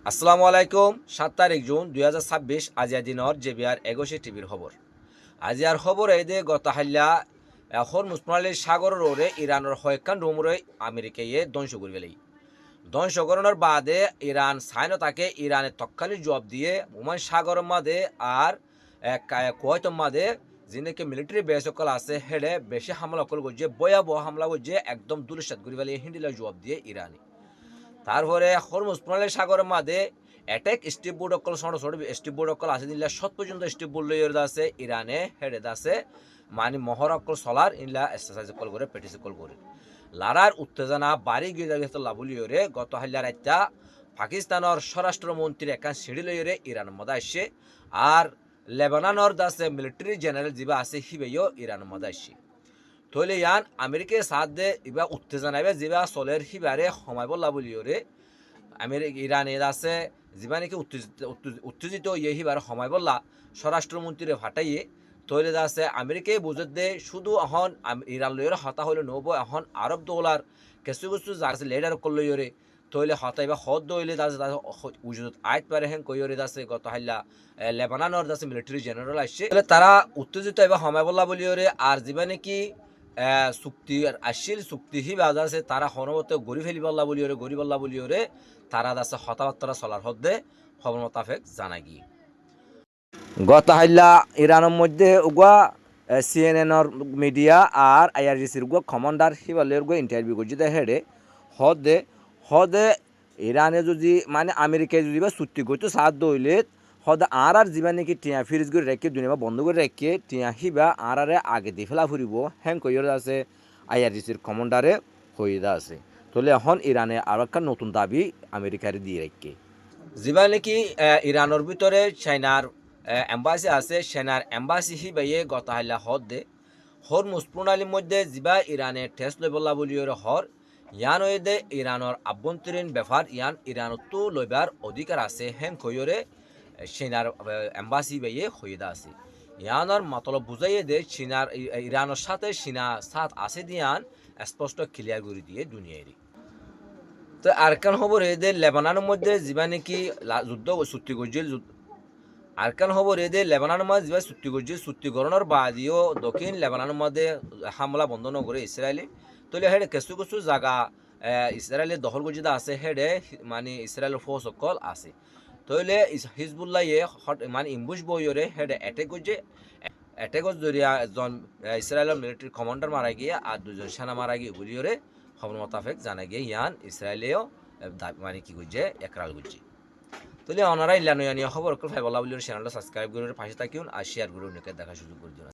আসসালামু আলাইকুম। 7 তারিখ জুন 2026 আজিয়া দিনৰ জেবিআর 21 টিভির খবর। আজিয়ার খবর এই দে গত হাল্লা এখন মুসমালির সাগরের ওরে ইরানের হয়কান রুমরে আমেরিকায় ধ্বংস করে ফেলে। ধ্বংস করানোর বাদে ইরান সাইনো তাকে ইরানের তৎকালীন জবাব দিয়ে ওমান সাগরের মাঝে আর কুয়েতের মাঝে যিনাকি মিলিটারি বেস সকল আছে হেডে বেশি হামলা সকল করছে, ভয়াবহ হামলা করছে, একদম দুলিশাত করে ফেলে হিন্দিলা জবাব দিয়ে ইরানি। তারপরে হরমুজ প্রণালী সাগরের মাঝে অ্যাটাক স্টিপ বোর্ড অকল ছোট ছোট স্টিপ বোর্ড অকল আছে দিল্লা 7 পর্যন্ত স্টিপ বোর্ড লইয়ের আছে ইরানে হেডে আছে মানে মহর অকল সলার ইনলা এক্সারসাইজ কল করে প্র্যাকটিস কল করে লারার উত্তেজনা বাড়ি গিয়ে যাবে লাভুলিয়রে গত হাল্লা রাইতা পাকিস্তানের স্বরাষ্ট্রমন্ত্রী একান সিঁড়ি লইরে ইরানের মধ্যে আসছে আর লেবাননের দাসে মিলিটারি জেনারেল যিবা আছে হিবেও ইরানের মধ্যে আসছে। তৈলে ইয়ান আমেরিকার সাথ দে ইবা উত্তেজনা এবার যেবা চলের হিবারে সময় বললা বলিওরে ইরানে আছে যিবা নাকি উত্তেজিত ইয়ে হিবার সময় বললা স্বরাষ্ট্রমন্ত্রী ফাটাইয়ে তৈলে আছে আমেরিকায় বুঝত দে শুধু এখন ইরান লইয়ের হতা হইলে নব এখন আরব দৌলার কিছু কিছু যা আছে লেডার করলইরে তৈলে হতা এবার হদ দইলে দাসে উজুত আইত পারে হেন কইরে দাসে গত হাল্লা লেবাননের দাসে মিলিটারি জেনারেল আসছে তারা উত্তেজিত এবার সময় বললা বলিওরে আর যিবা নাকি চুক্তি আসছিল চুক্তি হি বাজার আছে তারা হনবত গড়ি ফেলি পাল্লা বলিওরে তারা আছে হতাবার্তা চলার হদ্দে খবর মোতাবেক জানা গিয়ে গত হাইলা ইরানের মধ্যে উগুয়া সিএনএনর মিডিয়া আর আইআরজিসির উগুয়া কমান্ডার হিবালের উগুয়া ইন্টারভিউ করছে হেডে হদে হদে ইরানে যদি মানে আমেরিকায় যদি বা চুক্তি করতো সাথ দইলে হদা আর যিবা নাকি টিয়া ফ্রিজ করে রেখে দুনিয়া বন্ধ করে রেখে টিয়া হিবা আরে আগে দিয়ে ফেলা ফুরিব হ্যাং কইর আছে আইআরজিসির কমান্ডারে হইদা আছে। তাহলে এখন ইরানে আর একটা নতুন দাবি আমেরিকার দিয়ে রেখে যিবা নাকি ইরানের ভিতরে চাইনার এম্বাসি আছে সেনার এম্বাসি হিবাইয়ে গত হাইলা হদ দে হরমুজ প্রণালীর মধ্যে যিবা ইরানে টেস্ট লইবলা বলিওর হর ইয়ান দে ইরানের আভ্যন্তরীণ ব্যাপার ইয়ান ইরানতো লইবার অধিকার আছে হেন কইরে চীনার এম্বাসি বাইয়ে হইদা আছে। ইয়ানোর মতলব বুঝাইয়ে দে চীনার ইরানের সাথে চীনা সাথ আছে দিয়ান স্পষ্ট ক্লিয়ার করে দিয়ে দুনিয়ারি। তো আরকান খবর এদের লেবাননের মধ্যে যিবা নাকি যুদ্ধ চুক্তি করছিল আরকান খবর এদের লেবাননের মধ্যে যিবা চুক্তি করছিল চুক্তিকরণের বাদিও দক্ষিণ লেবাননের মধ্যে হামলা বন্ধ নকরে ইসরায়েলি তলে হেডে কিছু কিছু জায়গা ইসরায়েলের দখল গজিদা আছে হেডে মানে ইসরায়েলের ফৌজ সকল আছে তইলে হিজবুল্লাহ মানে ইম্বুশ বইরে হেডে অ্যাটেক করছে অ্যাটেকর জরিয়া একজন ইসরায়েলের মিলিটারি কমান্ডার মারা গিয়ে আর দুজন সেনা মারা গিয়ে গুলিওরে খবর মোতাবেক জানা গিয়ে ইয়ান ইসরায়েলেও মানে কি করছে একরাল করছে। তাহলে ওনারা ইলানিয়া খবর ফাইবলা বলি চ্যানেলটা সাবস্ক্রাইব করে পাশে থাকুন আর শেয়ার করে অনেকে দেখার সুযোগ করে দিন।